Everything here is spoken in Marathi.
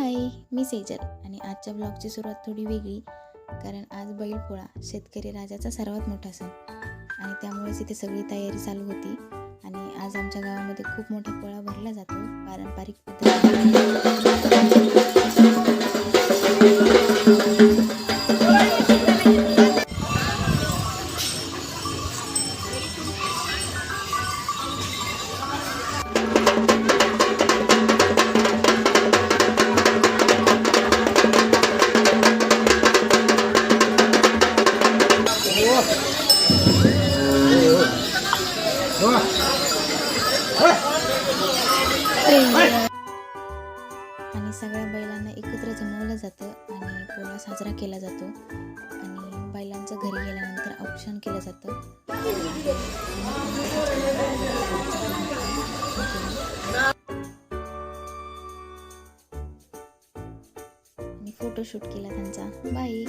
हाय, मी सेजल आणि आजच्या ब्लॉगची सुरुवात थोडी वेगळी, कारण आज बैलपोळा शेतकरी राजाचा सर्वात मोठा सण आणि त्यामुळेच इथे सगळी तयारी चालू होती. आणि आज आमच्या गावामध्ये खूप मोठा पोळा भरला जातो पारंपरिक पद्धतीने. आणि सगळ्या बैलांना एकत्र जमवलं जातं आणि पोळा साजरा केला जातो आणि बैलांचं घरी गेल्यानंतर औक्षण केलं जातं. आणि फोटोशूट केला त्यांचा. बाय.